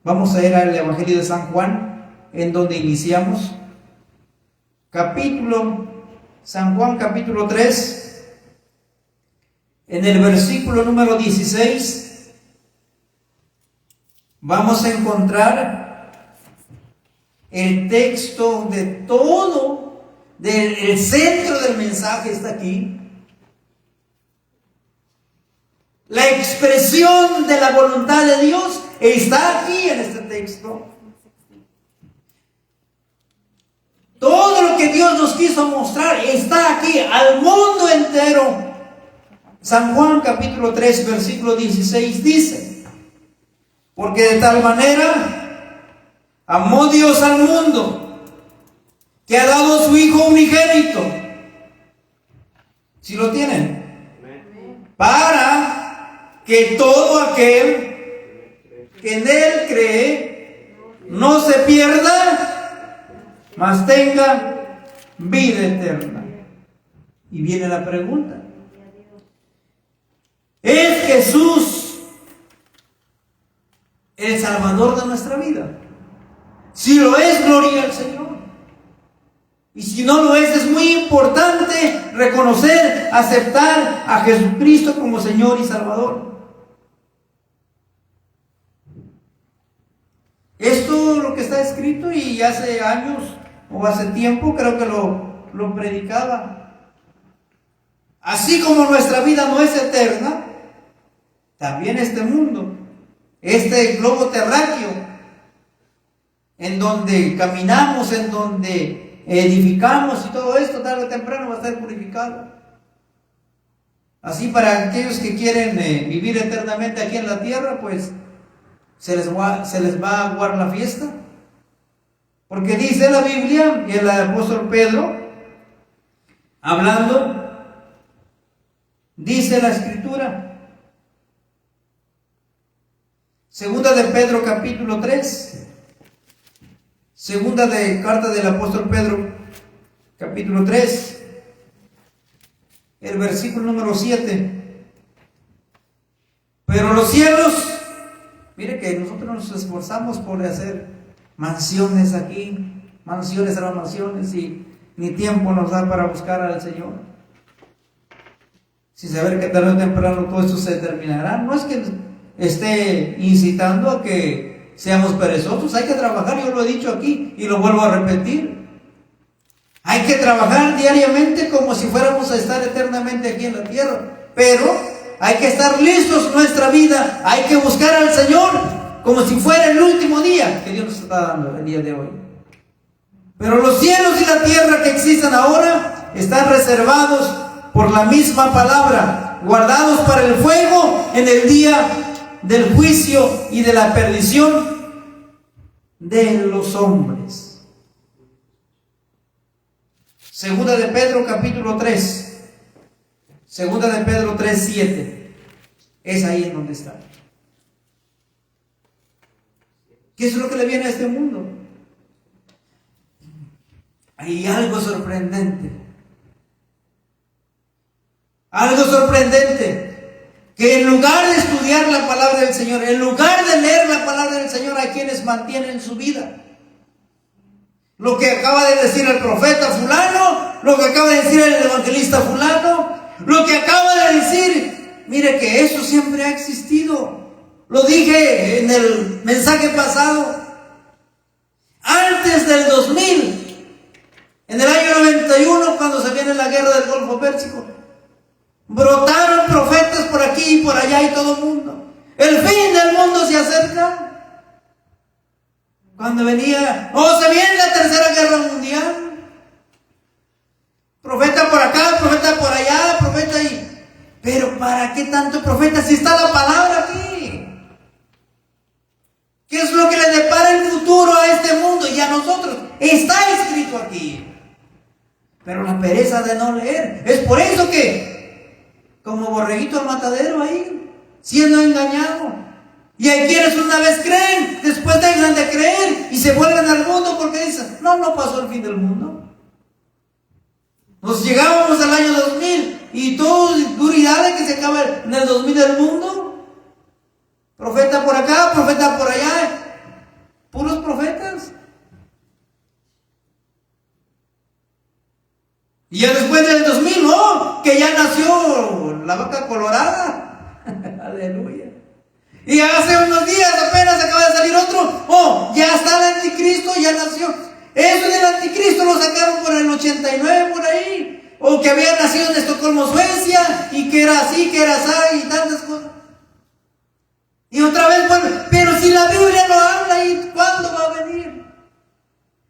S1: Vamos a ir al Evangelio de San Juan, en donde iniciamos. San Juan capítulo 3, en el versículo número 16. Vamos a encontrar el texto de todo, el centro del mensaje está aquí. La expresión de la voluntad de Dios está aquí en este texto. Todo lo que Dios nos quiso mostrar está aquí, al mundo entero. San Juan capítulo 3, versículo 16 dice: porque de tal manera amó Dios al mundo, que ha dado a su Hijo unigénito. ¿Sí lo tienen? Para que todo aquel que en Él cree no se pierda, mas tenga vida eterna. Y viene la pregunta: ¿es Jesús el Salvador de nuestra vida? Si lo es, gloria al Señor. Y si no lo es muy importante reconocer, aceptar a Jesucristo como Señor y Salvador. Esto es lo que está escrito, y hace años o hace tiempo creo que lo predicaba. Así como nuestra vida no es eterna, también este mundo, este globo terráqueo, en donde caminamos, en donde edificamos y todo esto, tarde o temprano va a estar purificado. Así, para aquellos que quieren vivir eternamente aquí en la tierra, pues se les va a aguar la fiesta. Porque dice la Biblia, y el apóstol Pedro, hablando, dice la Escritura, segunda de Pedro capítulo 3, segunda de carta del apóstol Pedro capítulo 3, el versículo número 7. Pero los cielos, mire que nosotros nos esforzamos por hacer mansiones aquí, mansiones a las mansiones, y ni tiempo nos da para buscar al Señor, sin saber que tarde o temprano todo esto se terminará. No es que esté incitando a que seamos perezosos, hay que trabajar, yo lo he dicho aquí y lo vuelvo a repetir. Hay que trabajar diariamente como si fuéramos a estar eternamente aquí en la tierra, pero hay que estar listos nuestra vida, hay que buscar al Señor como si fuera el último día que Dios nos está dando el día de hoy. Pero los cielos y la tierra que existen ahora están reservados por la misma palabra, guardados para el fuego en el día del juicio y de la perdición de los hombres. Segunda de Pedro capítulo 3. Segunda de Pedro 3:7. Es ahí en donde está. ¿Qué es lo que le viene a este mundo? Hay algo sorprendente. Algo sorprendente. Que en lugar de estudiar la palabra del Señor, en lugar de leer la palabra del Señor, hay quienes mantienen su vida. Lo que acaba de decir el profeta fulano, lo que acaba de decir el evangelista fulano, lo que acaba de decir, mire que eso siempre ha existido. Lo dije en el mensaje pasado. Antes del 2000, en el año 91, cuando se viene la guerra del Golfo Pérsico, brotaron profetas por aquí y por allá y todo el mundo. El fin del mundo se acerca. Cuando venía, se viene la tercera guerra mundial. Profeta por acá, profeta por allá, profeta ahí. Pero ¿para qué tanto profeta si está la palabra aquí? ¿Qué es lo que le depara el futuro a este mundo y a nosotros? Está escrito aquí. Pero la pereza de no leer. Es por eso que, como borreguito al matadero ahí, siendo engañado. Y hay quienes una vez creen, después dejan de creer y se vuelven al mundo porque dicen, no pasó el fin del mundo. Nos llegábamos al año 2000 y todo duridad de que se acaba en el 2000 el mundo. Profeta por acá, profeta por allá, puros profetas. Y ya después del 2000, que ya nació la vaca colorada. Aleluya. Y hace unos días apenas acaba de salir otro. Ya está el anticristo, ya nació. Eso del anticristo lo sacaron por el 89 por ahí. O que había nacido en Estocolmo, Suecia, y que era así, que era así, y tantas cosas. Y otra vez vuelve. Pero si la Biblia no habla, ¿y cuándo va a venir?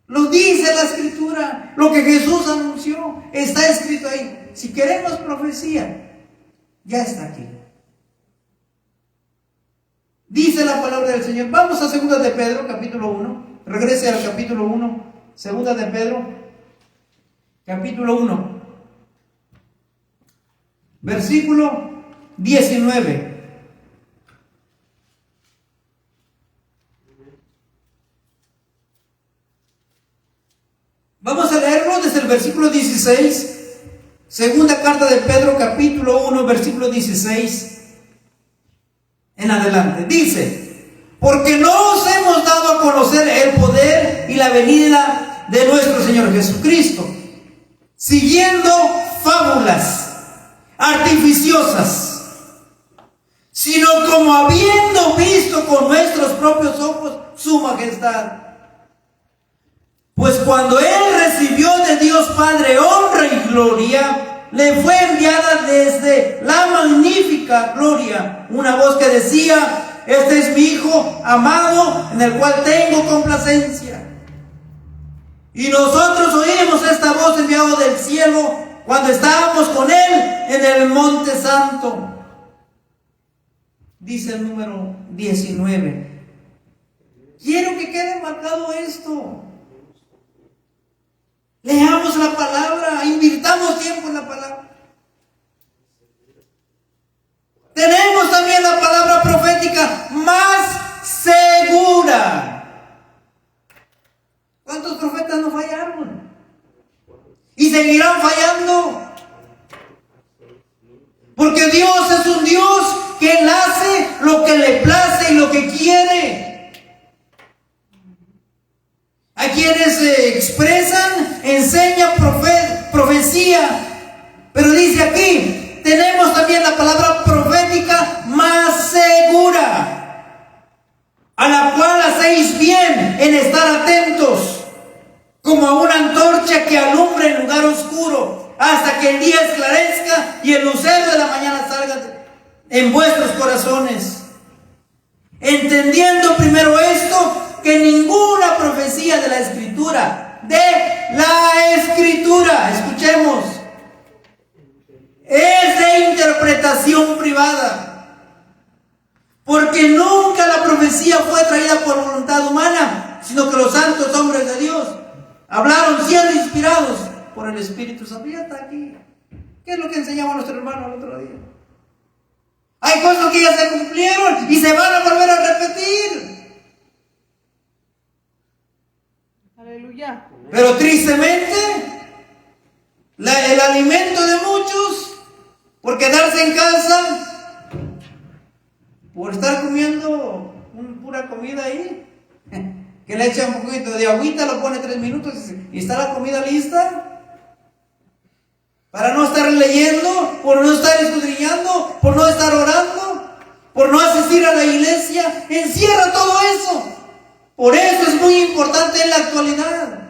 S1: Lo dice la Escritura. Lo que Jesús anunció está escrito ahí. Si queremos profecía, ya está aquí. Dice la palabra del Señor. Vamos a 2 de Pedro, capítulo 1. Regrese al capítulo 1. 2 de Pedro, capítulo 1. Versículo 19. Vamos a leerlo desde el versículo 16. Segunda carta de Pedro, capítulo 1, versículo 16. En adelante, dice: porque no os hemos dado a conocer el poder y la venida de nuestro Señor Jesucristo, siguiendo fábulas artificiosas, sino como habiendo visto con nuestros propios ojos su majestad. Pues cuando Él recibió de Dios Padre honra y gloria, le fue enviada desde la magnífica gloria una voz que decía: este es mi Hijo amado, en el cual tengo complacencia. Y nosotros oímos esta voz enviada del cielo cuando estábamos con Él en el Monte Santo. Dice el número 19. Quiero que quede marcado esto. Leamos la palabra, invirtamos tiempo en la palabra. Tenemos también la palabra profética más segura. ¿Cuántos profetas no fallaron? Y seguirán fallando. Porque Dios es un Dios que Él hace lo que le place y lo que quiere. Hay quienes expresan, enseñan profecía. Pero dice aquí, tenemos también la palabra profética más segura, a la cual hacéis bien en estar atentos, como a una antorcha que alumbra en lugar oscuro, hasta que el día esclarezca y el lucero de la mañana salga en vuestros corazones. Entendiendo primero esto, que ninguna profecía de la Escritura, escuchemos, es de interpretación privada, porque nunca la profecía fue traída por voluntad humana, sino que los santos hombres de Dios hablaron siendo inspirados por el Espíritu Santo. Ya está aquí. ¿Qué es lo que enseñaba nuestro hermano el otro día? Hay cosas que ya se cumplieron y se van a volver a repetir.
S2: Aleluya.
S1: Pero tristemente, el alimento de muchos, por quedarse en casa, por estar comiendo pura comida ahí, que le echa un poquito de agüita, lo pone 3 minutos y está la comida lista. Para no estar leyendo, por no estar escudriñando, por no estar orando, por no asistir a la iglesia, encierra todo eso. Por eso es muy importante en la actualidad.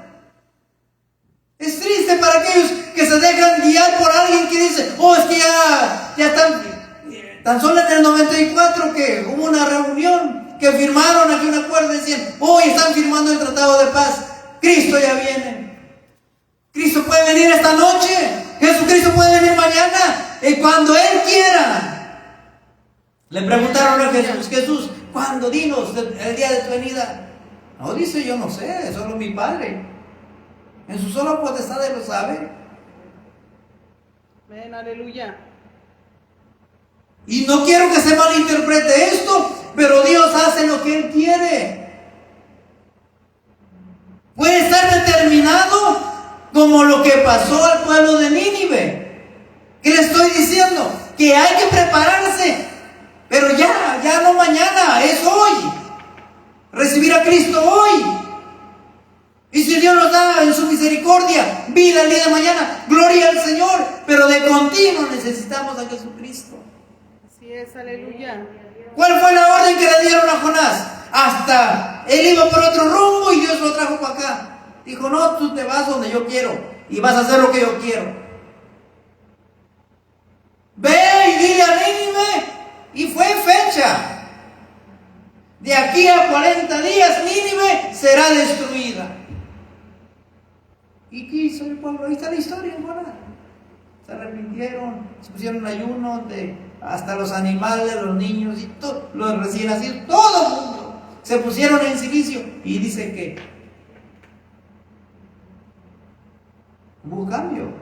S1: Es triste para aquellos que se dejan guiar por alguien que dice, oh, es que ya están, tan solo en el 94 que hubo una reunión, que firmaron aquí un acuerdo, decían, hoy están firmando el tratado de paz, Cristo ya viene. Cristo puede venir esta noche, Jesucristo puede venir mañana, y cuando Él quiera. Le preguntaron a Jesús, Jesús, ¿cuándo? Dinos el día de tu venida. No, dice, yo no sé, solo mi Padre. En su sola potestad Él lo sabe.
S2: Amén, aleluya.
S1: Y no quiero que se malinterprete esto, pero Dios hace lo que Él quiere. Puede estar determinado como lo que pasó al pueblo de Nínive. ¿Qué le estoy diciendo? Que hay que prepararse, pero ya no mañana, es hoy. Recibir a Cristo hoy. Y si Dios nos da en su misericordia vida el día de mañana, gloria al Señor, pero de continuo necesitamos a Jesucristo.
S2: Así es, aleluya.
S1: ¿Cuál fue la orden que le dieron a Jonás? Hasta él iba por otro rumbo y Dios lo trajo para acá. Dijo, no, tú te vas donde yo quiero y vas a hacer lo que yo quiero. Ve y dile a Nínive, y fue fecha. De aquí a 40 días Nínive será destruida. ¿Y qué hizo el pueblo? Ahí está la historia, ¿verdad? Se arrepintieron, se pusieron en ayuno, hasta los animales, los niños y los recién nacidos, todo el mundo se pusieron en silicio. Y dice que hubo cambio.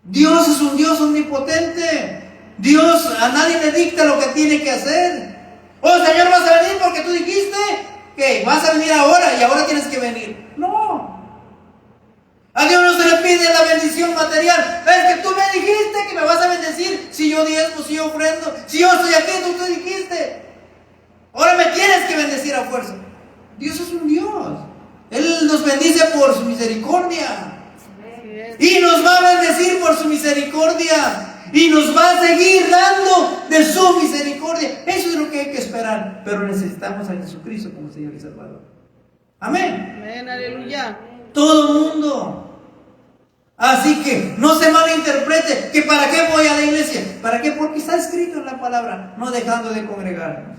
S1: Dios es un Dios omnipotente. Dios a nadie le dicta lo que tiene que hacer. Oh, Señor, vas a venir porque tú dijiste que vas a venir ahora y ahora tienes que venir. No. A Dios no se le pide la bendición material. Es que tú me dijiste que me vas a bendecir si yo diezmo, si yo ofrendo, si yo estoy aquí, tú dijiste. Ahora me tienes que bendecir a fuerza. Dios es un Dios. Él nos bendice por su misericordia. Y nos va a bendecir por su misericordia. Y nos va a seguir dando de su misericordia. Eso es lo que hay que esperar. Pero necesitamos a Jesucristo como Señor y Salvador. Amén.
S2: Amén, aleluya.
S1: Todo el mundo. Así que no se malinterprete que para qué voy a la iglesia. ¿Para qué? Porque está escrito en la palabra, no dejando de congregarnos.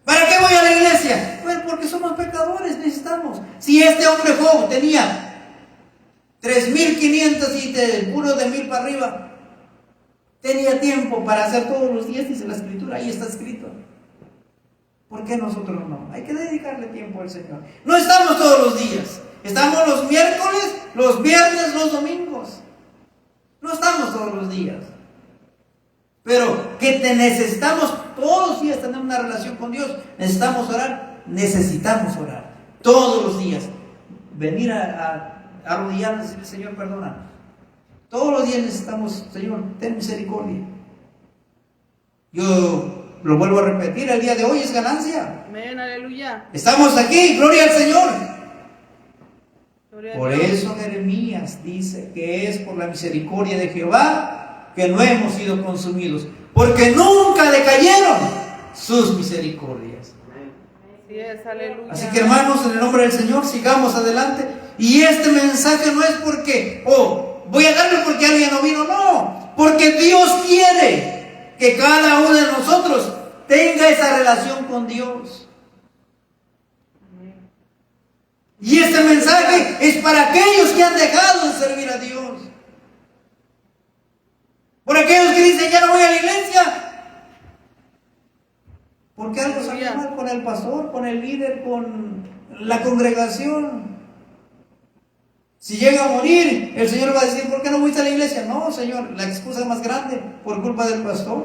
S1: ¿Para qué voy a la iglesia? Pues porque somos pecadores, necesitamos. Si este hombre Job tenía 3.500 y de puro de 1.000 para arriba, tenía tiempo para hacer todos los días, dice la escritura, ahí está escrito. ¿Por qué nosotros no? Hay que dedicarle tiempo al Señor. No estamos todos los días. Estamos los miércoles, los viernes, los domingos. No estamos todos los días. Pero que necesitamos todos los días tener una relación con Dios. Necesitamos orar. Necesitamos orar. Todos los días. Venir a arrodillarnos y decirle, Señor, perdona. Todos los días necesitamos, Señor, ten misericordia. Yo lo vuelvo a repetir, el día de hoy es ganancia.
S2: Amén, aleluya.
S1: Estamos aquí, gloria al Señor.
S2: Gloria a
S1: Por
S2: Dios.
S1: eso Jeremías dice que es por la misericordia de Jehová que no hemos sido consumidos, porque nunca decayeron sus misericordias.
S2: Así es, aleluya.
S1: Así que hermanos, en el nombre del Señor, sigamos adelante. Y este mensaje no es porque, voy a darle porque alguien no vino, no, porque Dios quiere que cada uno de nosotros tenga esa relación con Dios. Y este mensaje es para aquellos que han dejado de servir a Dios. Por aquellos que dicen, ya no voy a la iglesia. Porque algo salió mal con el pastor, con el líder, con la congregación. Si llega a morir, el Señor va a decir, ¿por qué no fuiste a la iglesia? No, Señor, la excusa es más grande, por culpa del pastor.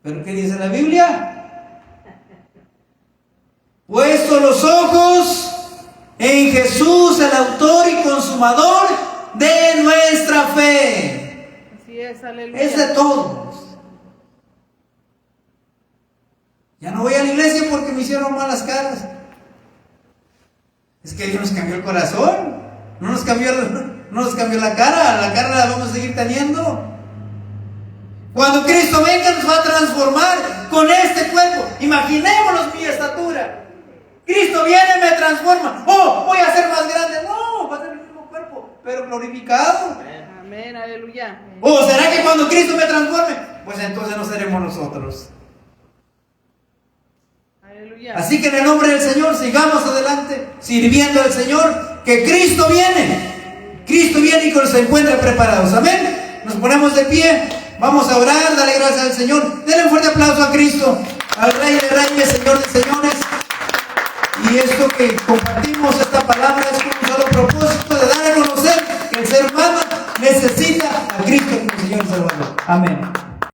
S1: ¿Pero qué dice la Biblia? Puesto los ojos en Jesús, el autor y consumador de nuestra fe.
S2: Así es, aleluya.
S1: Es de todos. Ya no voy a la iglesia porque me hicieron malas caras. Es que Dios nos cambió el corazón. No nos cambió la cara. La cara la vamos a seguir teniendo. Cuando Cristo venga nos va a transformar con este cuerpo. Imaginémonos mi estatura. Cristo viene y me transforma. Oh, voy a ser más grande. No, va a ser el mismo cuerpo, pero glorificado.
S2: Amén, aleluya.
S1: ¿O será que cuando Cristo me transforme? Pues entonces no seremos nosotros.
S2: Aleluya.
S1: Así que en el nombre del Señor sigamos adelante, sirviendo al Señor, que Cristo viene. Cristo viene y que nos encuentre preparados. Amén. Nos ponemos de pie. Vamos a orar, dale gracias al Señor. Denle un fuerte aplauso a Cristo, al Rey de Reyes, Señor de Señores. Y esto que compartimos, esta palabra, es con un solo propósito de dar a conocer que el ser humano necesita a Cristo como Señor y Salvador. Amén.